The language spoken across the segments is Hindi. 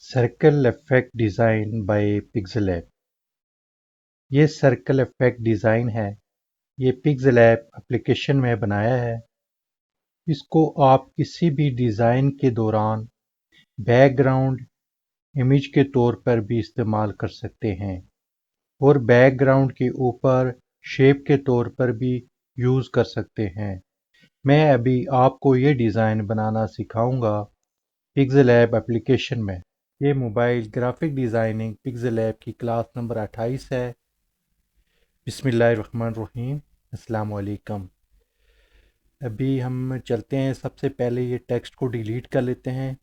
Circle effect design by PixelLab. ये सर्कल इफेक्ट डिज़ाइन है। ये पिक्सेलैब एप्लीकेशन में बनाया है। इसको आप किसी भी डिज़ाइन के दौरान बैकग्राउंड इमेज के तौर पर भी इस्तेमाल कर सकते हैं और बैकग्राउंड के ऊपर शेप के तौर पर भी यूज़ कर सकते हैं। मैं अभी आपको ये डिज़ाइन बनाना सिखाऊंगा पिक्सेलैब एप्लीकेशन में। ये मोबाइल ग्राफिक डिज़ाइनिंग पिक्सेलैब की क्लास नंबर 28 है। बिस्मिल्लाहिर्रहमानिर्रहीम। अस्सलाम वालेकुम। अभी हम चलते हैं, सबसे पहले ये टेक्स्ट को डिलीट कर लेते हैं।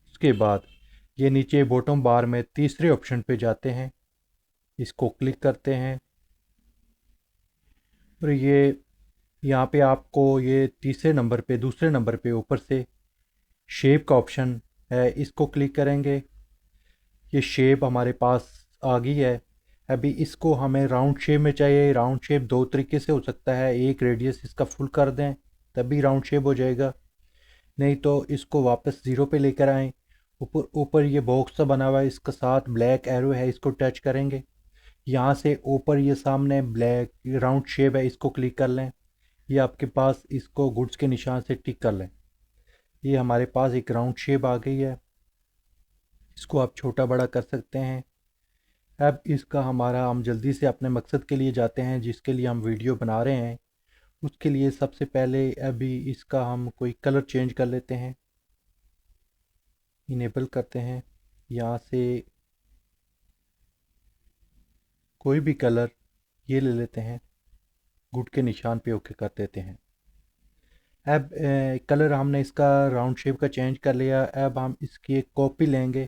उसके बाद ये नीचे बॉटम बार में तीसरे ऑप्शन पे जाते हैं, इसको क्लिक करते हैं और ये यहाँ पे आपको ये तीसरे नंबर पे, दूसरे नंबर पे ऊपर से शेप का ऑप्शन है, इसको क्लिक करेंगे। ये शेप हमारे पास आ गई है। अभी इसको हमें राउंड शेप में चाहिए। राउंड शेप दो तरीके से हो सकता है, एक रेडियस इसका फुल कर दें तभी राउंड शेप हो जाएगा, नहीं तो इसको वापस ज़ीरो पे लेकर आएँ। ऊपर ऊपर ये बॉक्स सा बना हुआ है, इसका साथ ब्लैक एरो है, इसको टच करेंगे। यहाँ से ऊपर ये सामने ब्लैक राउंड शेप है, इसको क्लिक कर लें। ये आपके पास, इसको गुड्स के निशान से टिक कर लें। ये हमारे पास एक राउंड शेप आ गई है। इसको आप छोटा बड़ा कर सकते हैं। अब इसका हम जल्दी से अपने मकसद के लिए जाते हैं जिसके लिए हम वीडियो बना रहे हैं। उसके लिए सबसे पहले अभी इसका हम कोई कलर चेंज कर लेते हैं, इनेबल करते हैं। यहाँ से कोई भी कलर ये ले लेते हैं, गुड के निशान पे ओके कर देते हैं। अब कलर हमने इसका राउंड शेप का चेंज कर लिया। अब हम इसकी एक कॉपी लेंगे,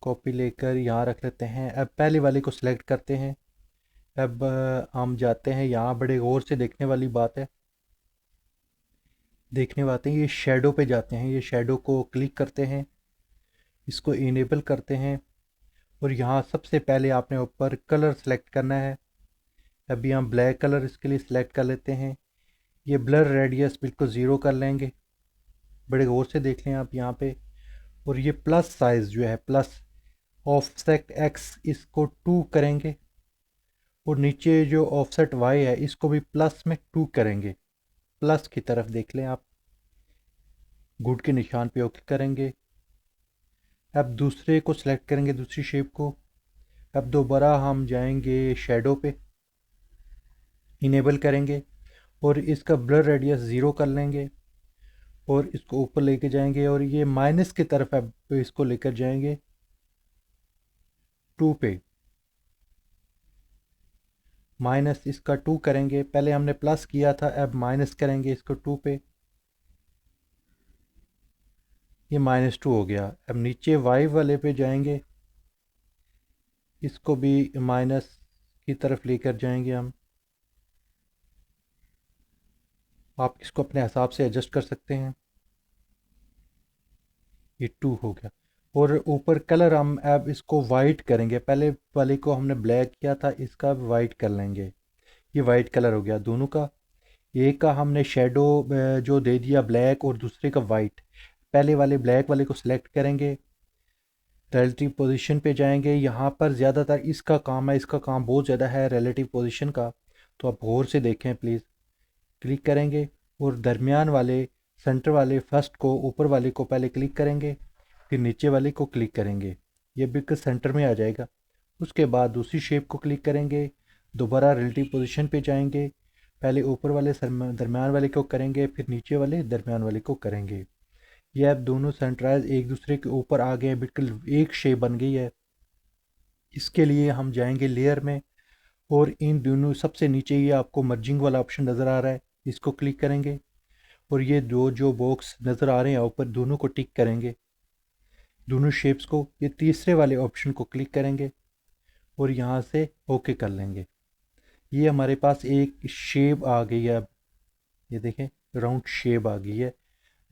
कॉपी लेकर यहाँ रख लेते हैं। अब पहले वाले को सिलेक्ट करते हैं। अब हम जाते हैं, यहाँ बड़े गौर से देखने वाली बात है, देखने पाते हैं, ये शेडो पे जाते हैं। ये शेडो को क्लिक करते हैं, इसको इनेबल करते हैं और यहाँ सबसे पहले आपने ऊपर कलर सेलेक्ट करना है। अभी हम ब्लैक कलर इसके लिए सिलेक्ट कर लेते हैं। ये ब्लर रेडियस बिल्कुल ज़ीरो कर लेंगे, बड़े गौर से देख लें आप यहाँ पे। और ये प्लस साइज़ जो है, प्लस ऑफसेट एक्स, इसको 2 करेंगे और नीचे जो ऑफसेट वाई है इसको भी प्लस में 2 करेंगे। प्लस की तरफ देख लें आप, गुड के निशान पे ओके करेंगे। अब दूसरे को सिलेक्ट करेंगे, दूसरी शेप को। अब दोबारा हम जाएंगे शेडो पे, इनेबल करेंगे और इसका ब्लर रेडियस ज़ीरो कर लेंगे और इसको ऊपर लेके जाएंगे और ये माइनस की तरफ अब इसको लेकर जाएंगे 2 पे। माइनस इसका 2 करेंगे, पहले हमने प्लस किया था, अब माइनस करेंगे इसको 2 पे। ये -2 हो गया। अब नीचे वाई वाले पे जाएंगे, इसको भी माइनस की तरफ लेकर जाएंगे हम। आप इसको अपने हिसाब से एडजस्ट कर सकते हैं। ये 2 हो गया। और ऊपर कलर हम अब इसको वाइट करेंगे, पहले वाले को हमने ब्लैक किया था, इसका वाइट कर लेंगे। ये वाइट कलर हो गया दोनों का। एक का हमने शेडो जो दे दिया ब्लैक और दूसरे का वाइट। पहले वाले ब्लैक वाले को सिलेक्ट करेंगे, रिलेटिव पोजीशन पे जाएंगे। यहाँ पर ज़्यादातर इसका काम है, इसका काम बहुत ज़्यादा है रिलेटिव पोजीशन का, तो आप गौर से देखें प्लीज़। क्लिक करेंगे और दरमियान वाले, सेंटर वाले फर्स्ट को, ऊपर वाले को पहले क्लिक करेंगे, फिर नीचे वाले को क्लिक करेंगे, ये बिल्कुल सेंटर में आ जाएगा। उसके बाद दूसरी शेप को क्लिक करेंगे, दोबारा रिलेटिव पोजीशन पे जाएंगे, पहले ऊपर वाले दरमियान वाले को करेंगे, फिर नीचे वाले दरमियान वाले को करेंगे। ये अब दोनों सेंटराइज एक दूसरे के ऊपर आ गए हैं, बिल्कुल एक शेप बन गई है। इसके लिए हम जाएंगे लेयर में और इन दोनों सबसे नीचे ये आपको मर्जिंग वाला ऑप्शन नज़र आ रहा है, इसको क्लिक करेंगे और ये दो जो बॉक्स नज़र आ रहे हैं ऊपर, दोनों को टिक करेंगे, दोनों शेप्स को। ये तीसरे वाले ऑप्शन को क्लिक करेंगे और यहाँ से ओके कर लेंगे। ये हमारे पास एक शेप आ गई है। अब ये देखें, राउंड शेप आ गई है,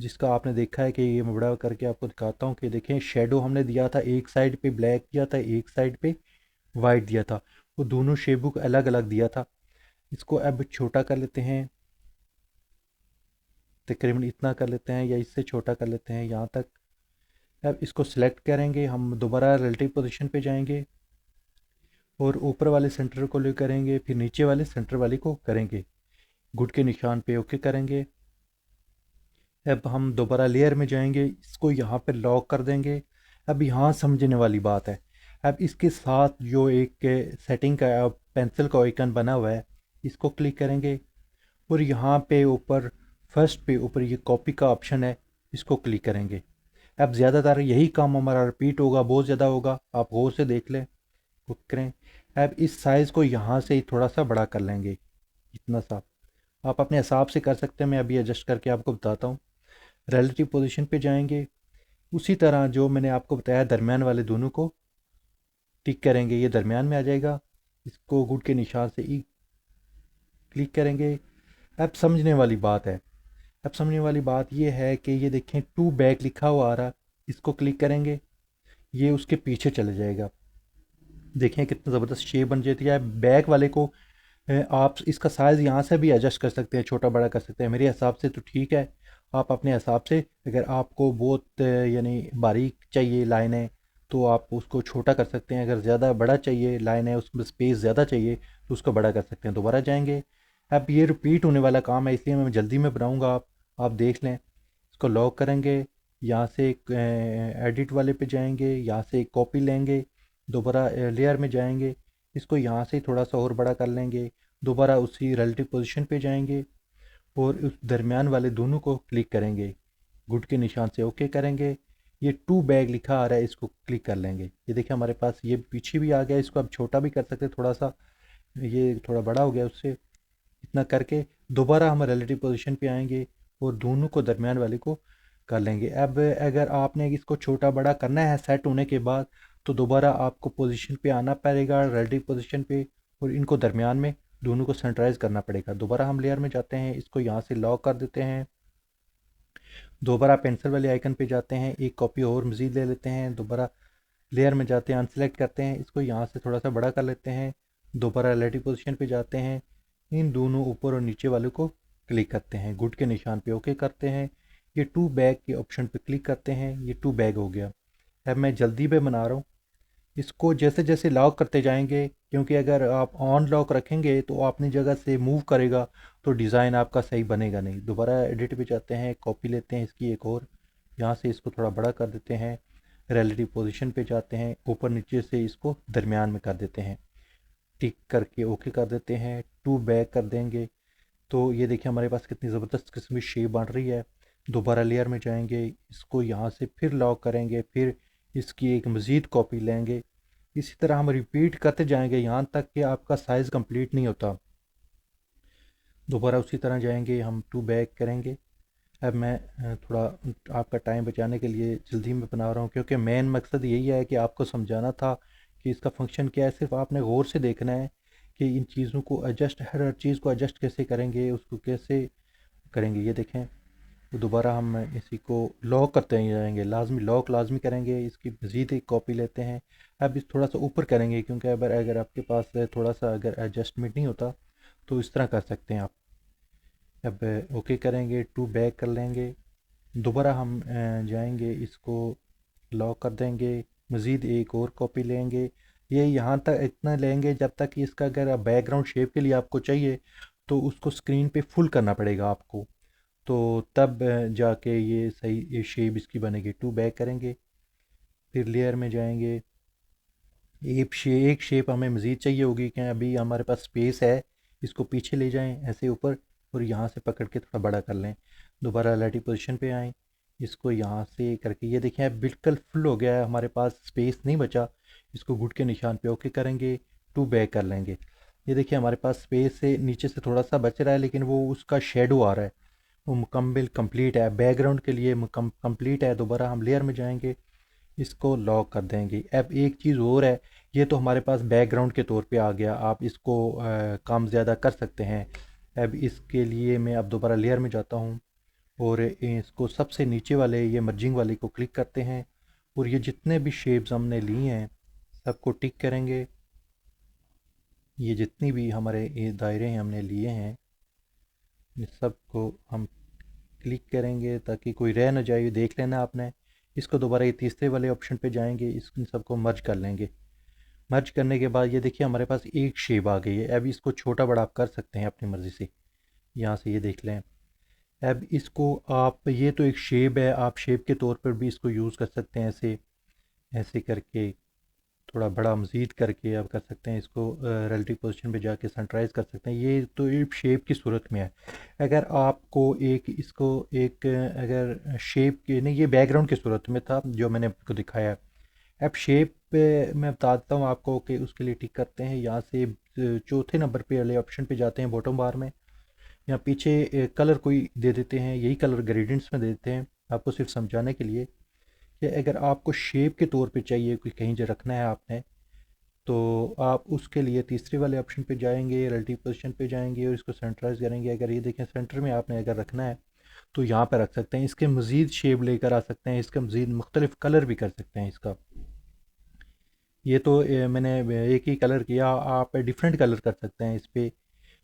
जिसका आपने देखा है कि ये मैं बड़ा करके आपको दिखाता हूँ कि देखें, शेडो हमने दिया था, एक साइड पे ब्लैक दिया था, एक साइड पे वाइट दिया था, वो दोनों शेडो को अलग अलग दिया था। इसको अब छोटा कर लेते हैं। तकरीबन इतना कर लेते हैं या इससे छोटा कर लेते हैं यहाँ तक। अब इसको सिलेक्ट करेंगे, हम दोबारा रिलेटिव पोजीशन पे जाएंगे और ऊपर वाले सेंटर को ले करेंगे, फिर नीचे वाले सेंटर वाले को करेंगे, गुड के निशान पे ओके करेंगे। अब हम दोबारा लेयर में जाएंगे, इसको यहाँ पे लॉक कर देंगे। अब यहाँ समझने वाली बात है, अब इसके साथ जो एक सेटिंग का पेंसिल का आइकन बना हुआ है, इसको क्लिक करेंगे और यहाँ पे ऊपर फर्स्ट पे ऊपर ये कॉपी का ऑप्शन है, इसको क्लिक करेंगे। अब ज़्यादातर यही काम हमारा रिपीट होगा, बहुत ज़्यादा होगा, आप गौर से देख लें, क्लिक करें। अब इस साइज़ को यहाँ से ही थोड़ा सा बड़ा कर लेंगे, इतना सा आप अपने हिसाब से कर सकते हैं, मैं अभी एडजस्ट करके आपको बताता हूँ। रिलेटिव पोजीशन पे जाएंगे, उसी तरह जो मैंने आपको बताया दरमियान वाले दोनों को टिक करेंगे, ये दरमियान में आ जाएगा, इसको गुड के निशान से ही क्लिक करेंगे। अब समझने वाली बात है, अब समझने वाली बात ये है कि ये देखें टू बैक लिखा हुआ आ रहा, इसको क्लिक करेंगे, ये उसके पीछे चले जाएगा। देखें कितना ज़बरदस्त शेप बन जाती है। बैक वाले को आप इसका साइज़ यहाँ से भी एडजस्ट कर सकते हैं, छोटा बड़ा कर सकते हैं, मेरे हिसाब से तो ठीक है। आप अपने हिसाब से, अगर आपको बहुत यानी बारीक चाहिए लाइनें तो आप उसको छोटा कर सकते हैं, अगर ज़्यादा बड़ा चाहिए लाइनें, उसमें स्पेस ज़्यादा चाहिए तो उसको बड़ा कर सकते हैं। दोबारा जाएंगे, अब ये रिपीट होने वाला काम है इसलिए मैं जल्दी में बनाऊँगा, आप देख लें। इसको लॉक करेंगे, यहाँ से एक एडिट वाले पे जाएंगे, यहाँ से एक कॉपी लेंगे, दोबारा लेयर में जाएंगे, इसको यहाँ से थोड़ा सा और बड़ा कर लेंगे, दोबारा उसी रिलेटिव पोजीशन पे जाएंगे और उस दरमियान वाले दोनों को क्लिक करेंगे, गुड के निशान से ओके करेंगे। ये टू बैग लिखा आ रहा है, इसको क्लिक कर लेंगे। ये देखिए हमारे पास ये पीछे भी आ गया, इसको अब छोटा भी कर सकते हैं थोड़ा सा, ये थोड़ा बड़ा हो गया उससे। इतना करके दोबारा हम रिलेटिव पोजीशन पे आएंगे और दोनों को दरमियान वाले को कर लेंगे। अब अगर आपने इसको छोटा बड़ा करना है सेट होने के बाद, तो दोबारा आपको पोजीशन पे आना पड़ेगा, रिलेटिव पोजीशन पे, और इनको दरमियान में दोनों को सेंटराइज करना पड़ेगा। दोबारा हम लेयर में जाते हैं, इसको यहाँ से लॉक कर देते हैं, दोबारा पेंसिल वाले आइकन पे जाते हैं, एक कॉपी और मज़ीद ले लेते हैं, दोबारा लेयर में जाते हैं, अनसेलेक्ट करते हैं, इसको यहाँ से थोड़ा सा बड़ा कर लेते हैं, दोबारा रिलेटिव पोजीशन पे जाते हैं, इन दोनों ऊपर और नीचे वाले को क्लिक करते हैं, गुड के निशान पे ओके करते हैं, ये टू बैग के ऑप्शन पे क्लिक करते हैं, ये टू बैग हो गया। अब मैं जल्दी में बना रहा हूँ, इसको जैसे जैसे लॉक करते जाएंगे, क्योंकि अगर आप ऑन लॉक रखेंगे तो अपनी जगह से मूव करेगा तो डिज़ाइन आपका सही बनेगा नहीं। दोबारा एडिट पे जाते हैं, कॉपी लेते हैं इसकी एक और, यहाँ से इसको थोड़ा बड़ा कर देते हैं, रिलेटिव पोजीशन पे जाते हैं, ऊपर नीचे से इसको दरमियान में कर देते हैं, टिक करके ओके कर देते हैं, टू बैक कर देंगे। तो ये देखिए हमारे पास कितनी ज़बरदस्त किस्म की शेप बन रही है। दोबारा लेयर में जाएंगे, इसको यहाँ से फिर लॉक करेंगे, फिर इसकी एक मज़ीद कॉपी लेंगे, इसी तरह हम रिपीट करते जाएंगे यहाँ तक कि आपका साइज़ कंप्लीट नहीं होता। दोबारा उसी तरह जाएंगे, हम टू बैक करेंगे। अब मैं थोड़ा आपका टाइम बचाने के लिए जल्दी में बना रहा हूँ, क्योंकि मेन मकसद यही है कि आपको समझाना था कि इसका फंक्शन क्या है। सिर्फ आपने गौर से देखना है कि इन चीज़ों को एडजस्ट, हर हर चीज़ को एडजस्ट कैसे करेंगे, उसको कैसे करेंगे। ये देखें, तो दोबारा हम इसी को लॉक करते ही जाएंगे, लाजमी लॉक लाजमी करेंगे, इसकी मज़ीद एक कॉपी लेते हैं। अब इस थोड़ा सा ऊपर करेंगे, क्योंकि अगर आपके पास थोड़ा सा अगर एडजस्टमेंट नहीं होता तो इस तरह कर सकते हैं आप। अब ओके करेंगे, टू बैक कर लेंगे, दोबारा हम जाएंगे, इसको लॉक कर देंगे, मज़ीद एक और कॉपी लेंगे, ये यहाँ तक इतना लेंगे जब तक कि इसका अगर बैकग्राउंड शेप के लिए आपको चाहिए तो उसको स्क्रीन पे फुल करना पड़ेगा आपको, तो तब जाके ये सही ये शेप इसकी बनेगी। टू बैक करेंगे, फिर लेयर में जाएंगे, एक शेप हमें मज़ीद चाहिए होगी, क्या अभी हमारे पास स्पेस है, इसको पीछे ले जाएं ऐसे ऊपर और यहाँ से पकड़ के थोड़ा बड़ा कर लें। दोबारा रिलेटिव पोजीशन पे आएँ, इसको यहाँ से करके ये देखें अब बिल्कुल फुल हो गया है, हमारे पास स्पेस नहीं बचा। इसको गुड के निशान पे ओके करेंगे, टू बैक कर लेंगे। ये देखिए हमारे पास स्पेस से नीचे से थोड़ा सा बच रहा है, लेकिन वो उसका शेडो आ रहा है, वो मुकम्मल कंप्लीट है, बैकग्राउंड के लिए कंप्लीट है। दोबारा हम लेयर में जाएंगे, इसको लॉक कर देंगे। अब एक चीज़ और है, ये तो हमारे पास बैकग्राउंड के तौर पे आ गया, आप इसको कम ज़्यादा कर सकते हैं। अब इसके लिए मैं अब दोबारा लेयर में जाता हूँ और इसको सबसे नीचे वाले ये मर्जिंग वाले को क्लिक करते हैं और ये जितने भी शेप्स हमने लिए हैं सबको टिक करेंगे। ये जितनी भी हमारे ये दायरे हैं हमने लिए हैं, इन सब को हम क्लिक करेंगे ताकि कोई रह ना जाए, देख लेना आपने। इसको दोबारा ये तीसरे वाले ऑप्शन पे जाएंगे, इस इन सबको मर्ज कर लेंगे। मर्ज करने के बाद ये देखिए हमारे पास एक शेप आ गई है। अब इसको छोटा बड़ा आप कर सकते हैं अपनी मर्ज़ी से, यहाँ से ये देख लें। अब इसको आप, ये तो एक शेप है, आप शेप के तौर पर भी इसको यूज़ कर सकते हैं, ऐसे ऐसे करके थोड़ा बड़ा मज़ीद करके आप कर सकते हैं इसको। रिलेटिव पोजीशन पे जाके सेंटराइज़ कर सकते हैं। ये तो एक शेप की सूरत में है। अगर आपको एक इसको एक अगर शेप के नहीं, ये बैकग्राउंड की सूरत में था जो मैंने आपको दिखाया है। अब शेप पे मैं बता देता हूँ आपको कि उसके लिए टिक करते हैं, यहाँ से चौथे नंबर पे वाले ऑप्शन पे जाते हैं बॉटम बार में। यहाँ पीछे कलर कोई दे देते हैं, यही कलर ग्रेडियंट्स में दे देते हैं आपको सिर्फ समझाने के लिए कि अगर आपको शेप के तौर पे चाहिए कोई कहीं जो रखना है आपने, तो आप उसके लिए तीसरे वाले ऑप्शन पे जाएंगे, रिलेटिव पोजीशन पे जाएंगे और इसको सेंटराइज करेंगे। अगर ये देखें सेंटर में आपने अगर रखना है तो यहाँ पर रख सकते हैं। इसके मज़ीद शेप लेकर आ सकते हैं, इसका मज़ीद मुख्तलिफ कलर भी कर सकते हैं इसका। ये तो मैंने एक ही कलर किया, आप डिफरेंट कलर कर सकते हैं इस पर।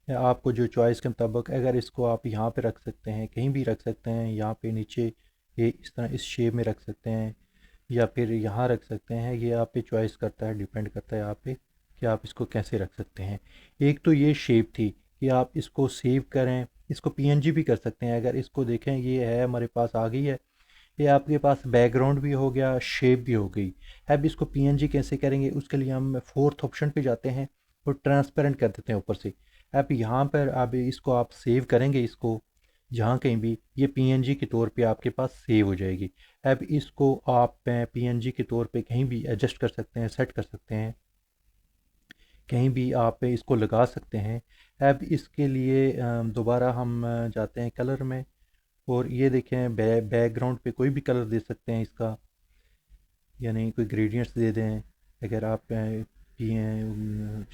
आपको जो चॉइस के मुताबिक, अगर इसको आप यहाँ पे रख सकते हैं, कहीं भी रख सकते हैं, यहाँ पे नीचे ये इस तरह इस शेप में रख सकते हैं, या फिर यहाँ रख सकते हैं। ये आप पे चॉइस करता है, डिपेंड करता है आप पे कि आप इसको कैसे रख सकते हैं। एक तो ये शेप थी कि आप इसको सेव करें, इसको पीएनजी भी कर सकते हैं। अगर इसको देखें ये है हमारे पास आ गई है, ये आपके पास बैकग्राउंड भी हो गया, शेप भी हो गई। अब इसको पीएनजी कैसे करेंगे, उसके लिए हम फोर्थ ऑप्शन पे जाते हैं और ट्रांसपेरेंट कर देते हैं ऊपर से। अब यहाँ पर अब इसको आप सेव करेंगे, इसको जहाँ कहीं भी ये पीएनजी के तौर पे आपके पास सेव हो जाएगी। अब इसको आप पीएनजी के तौर पे कहीं भी एडजस्ट कर सकते हैं, सेट कर सकते हैं, कहीं भी आप इसको लगा सकते हैं। अब इसके लिए दोबारा हम जाते हैं कलर में, और ये देखें बैकग्राउंड पे कोई भी कलर दे सकते हैं इसका, यानी कोई ग्रेडियंट्स दे दें। अगर आप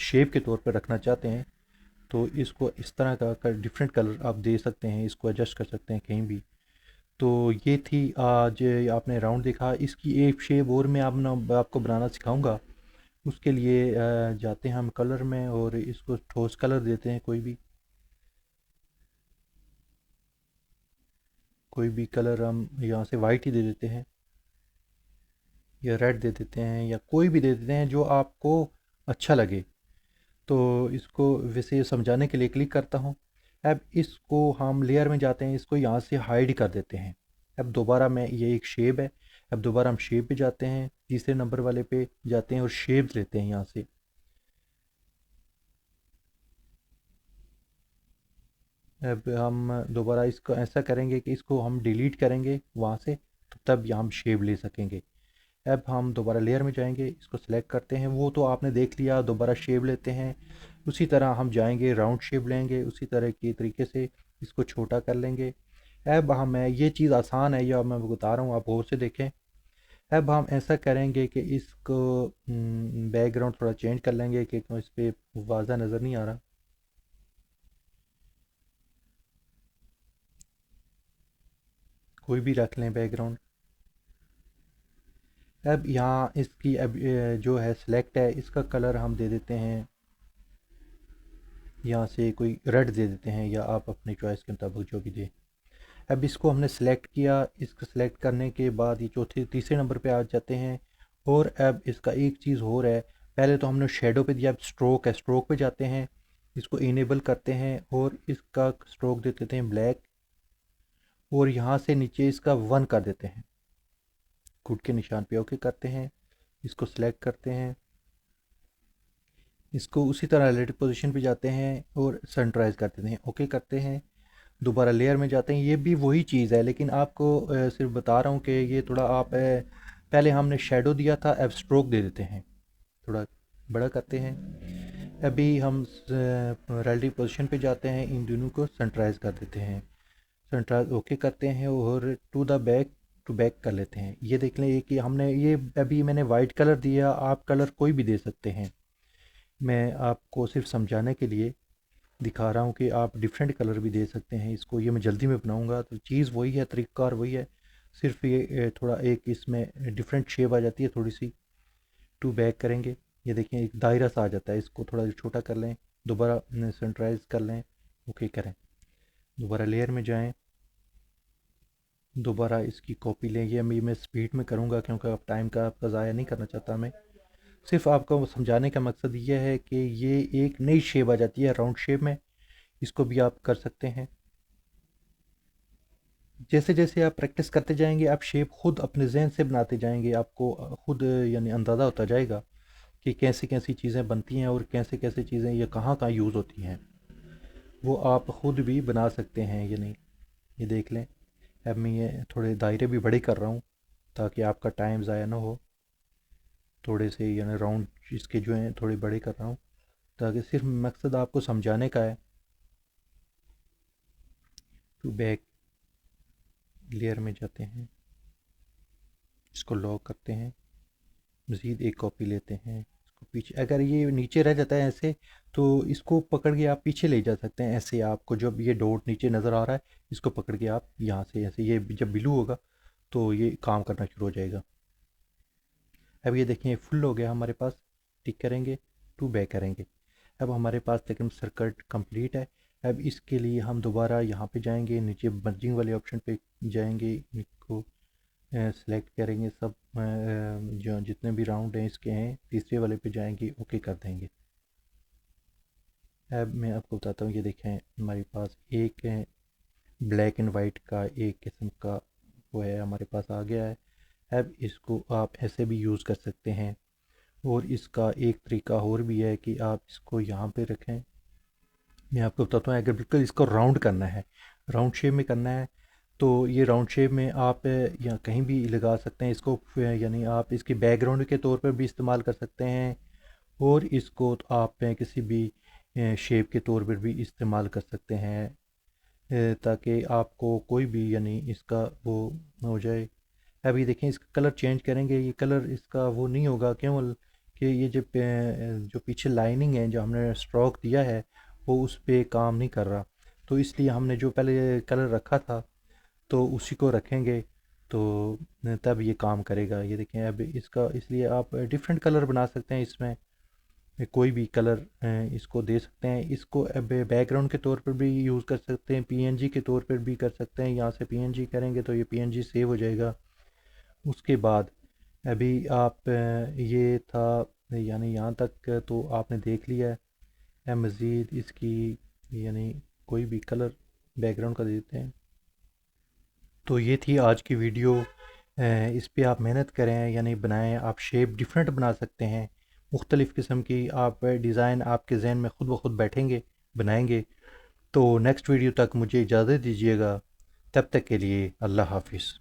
शेप के तौर पर रखना चाहते हैं तो इसको इस तरह का डिफरेंट कलर आप दे सकते हैं, इसको एडजस्ट कर सकते हैं कहीं भी। तो ये थी आज आपने राउंड देखा। इसकी एक शेप और मैं आपको बनाना सिखाऊंगा। उसके लिए जाते हैं हम कलर में और इसको ठोस कलर देते हैं, कोई भी कलर हम यहाँ से वाइट ही दे देते हैं, या रेड दे देते हैं, या कोई भी दे देते हैं जो आपको अच्छा लगे। तो इसको वैसे समझाने के लिए क्लिक करता हूँ। अब इसको हम लेयर में जाते हैं, इसको यहाँ से हाइड कर देते हैं। अब दोबारा मैं, ये एक शेप है, अब दोबारा हम शेप पे जाते हैं, तीसरे नंबर वाले पे जाते हैं और शेप लेते हैं यहाँ से। अब हम दोबारा इसको ऐसा करेंगे कि इसको हम डिलीट करेंगे वहाँ से, तो तब यहाँ हम शेप ले सकेंगे। अब हम दोबारा लेयर में जाएंगे, इसको सेलेक्ट करते हैं, वो तो आपने देख लिया, दोबारा शेप लेते हैं। उसी तरह हम जाएंगे, राउंड शेप लेंगे, उसी तरह की तरीके से इसको छोटा कर लेंगे। अब हमें ये चीज़ आसान है, या मैं बता रहा हूँ, आप गौर से देखें। अब हम ऐसा करेंगे कि इसको बैकग्राउंड थोड़ा चेंज कर लेंगे कि इस पर वाज़ा नज़र नहीं आ रहा। कोई भी रख लें बैकग्राउंड। अब यहाँ इसकी अब जो है सिलेक्ट है, इसका कलर हम दे देते हैं, यहाँ से कोई रेड दे देते हैं, या आप अपनी चॉइस के मुताबिक जो भी दें। अब इसको हमने सेलेक्ट किया, इसको सेलेक्ट करने के बाद ये चौथे तीसरे नंबर पे आ जाते हैं। और अब इसका एक चीज़ और है, पहले तो हमने शेडो पे दिया, अब स्ट्रोक है, स्ट्रोक पे जाते हैं, इसको इनेबल करते हैं और इसका स्ट्रोक दे देते हैं ब्लैक, और यहाँ से नीचे इसका 1 कर देते हैं, गुड के निशान पे ओके करते हैं। इसको सिलेक्ट करते हैं, इसको उसी तरह रिलेटिव पोजीशन पे जाते हैं और सेंटराइज कर देते हैं, ओके करते हैं। दोबारा लेयर में जाते हैं, ये भी वही चीज़ है, लेकिन आपको सिर्फ बता रहा हूँ कि ये थोड़ा आप पहले हमने शेडो दिया था, अब स्ट्रोक दे देते हैं, थोड़ा बड़ा करते हैं। अभी हम रिलेटिव पोजीशन पे जाते हैं, इन दोनों को सेंटराइज कर देते हैं, सेंटराइज ओके करते हैं, और टू बैक कर लेते हैं। ये देख लें, ये कि हमने ये अभी मैंने वाइट कलर दिया, आप कलर कोई भी दे सकते हैं। मैं आपको सिर्फ समझाने के लिए दिखा रहा हूँ कि आप डिफरेंट कलर भी दे सकते हैं इसको। ये मैं जल्दी में बनाऊँगा, तो चीज़ वही है, तरीक़ाकार वही है, सिर्फ ये थोड़ा एक इसमें डिफरेंट शेप आ जाती है थोड़ी सी। टू बैक करेंगे, ये देखें एक दायरा सा आ जाता है, इसको थोड़ा छोटा कर लें, दोबारा सेंटराइज कर लें, ओके करें। दोबारा लेयर में जाएं, दोबारा इसकी कॉपी लें। ये मैं स्पीड में करूँगा क्योंकि अब टाइम का आपका ज़ाया नहीं करना चाहता मैं। सिर्फ आपको समझाने का मकसद ये है कि ये एक नई शेप आ जाती है राउंड शेप में, इसको भी आप कर सकते हैं। जैसे जैसे आप प्रैक्टिस करते जाएंगे आप शेप खुद अपने जहन से बनाते जाएंगे, आपको खुद यानी अंदाज़ा होता जाएगा कि कैसी कैसी चीज़ें बनती हैं और कैसे कैसे चीज़ें ये कहाँ कहाँ यूज़ होती हैं, वो आप खुद भी बना सकते हैं। यानी ये देख लें, अब मैं ये थोड़े दायरे भी बड़े कर रहा हूँ ताकि आपका टाइम ज़ाया ना हो। थोड़े से यानी राउंड इसके जो हैं थोड़े बड़े कर रहा हूँ ताकि सिर्फ मकसद आपको समझाने का है। तो बैक लेयर में जाते हैं, इसको लॉक करते हैं, मज़ीद एक कॉपी लेते हैं, इसको पीछे, अगर ये नीचे रह जाता है ऐसे तो इसको पकड़ के आप पीछे ले जा सकते हैं। ऐसे आपको जब ये डॉट नीचे नज़र आ रहा है इसको पकड़ के आप यहाँ से ऐसे, ये जब ब्लू होगा तो ये काम करना शुरू हो जाएगा। अब ये देखें फुल हो गया हमारे पास, टिक करेंगे, टू बैक करेंगे। अब हमारे पास तकरीबन सर्कट कंप्लीट है। अब इसके लिए हम दोबारा यहाँ पे जाएंगे, नीचे मर्जिंग वाले ऑप्शन पे जाएंगे, इनको सेलेक्ट करेंगे, सब जो जितने भी राउंड हैं इसके हैं, तीसरे वाले पे जाएंगे, ओके कर देंगे। अब मैं आपको बताता हूँ, ये देखें हमारे पास एक ब्लैक एंड वाइट का एक किस्म का वो है हमारे पास आ गया है। अब इसको आप ऐसे भी यूज़ कर सकते हैं और इसका एक तरीका और भी है कि आप इसको यहाँ पे रखें। मैं आपको बताता हूँ, अगर बिल्कुल इसको राउंड करना है, राउंड शेप में करना है, तो ये राउंड शेप में आप या कहीं भी लगा सकते हैं इसको, यानी आप इसके बैकग्राउंड के तौर पर भी इस्तेमाल कर सकते हैं और इसको तो आप किसी भी शेप के तौर पर भी इस्तेमाल कर सकते हैं, ताकि आपको कोई भी यानी इसका वो हो जाए। अभी देखें इसका कलर चेंज करेंगे, ये कलर इसका वो नहीं होगा, केवल कि ये जो पीछे लाइनिंग है जो हमने स्ट्रोक दिया है वो उस पे काम नहीं कर रहा, तो इसलिए हमने जो पहले कलर रखा था तो उसी को रखेंगे, तो तब ये काम करेगा। ये देखें अब इसका, इसलिए आप डिफरेंट कलर बना सकते हैं इसमें, कोई भी कलर इसको दे सकते हैं। इसको अब बैकग्राउंड के तौर पर भी यूज़ कर सकते हैं, पीएनजी के तौर पर भी कर सकते हैं। यहाँ से पीएनजी करेंगे तो ये पीएनजी सेव हो जाएगा। उसके बाद अभी आप ये था यानी यहाँ तक तो आपने देख लिया है। मज़ीद इसकी यानी कोई भी कलर बैकग्राउंड का देते हैं। तो ये थी आज की वीडियो। इस पे आप मेहनत करें यानी बनाएं, आप शेप डिफरेंट बना सकते हैं, मुख्तलिफ़ किस्म की आप डिज़ाइन आपके जहन में ख़ुद ब खुद बैठेंगे, बनाएंगे। तो नेक्स्ट वीडियो तक मुझे इजाज़त दीजिएगा, तब तक के लिए अल्लाह हाफिज़।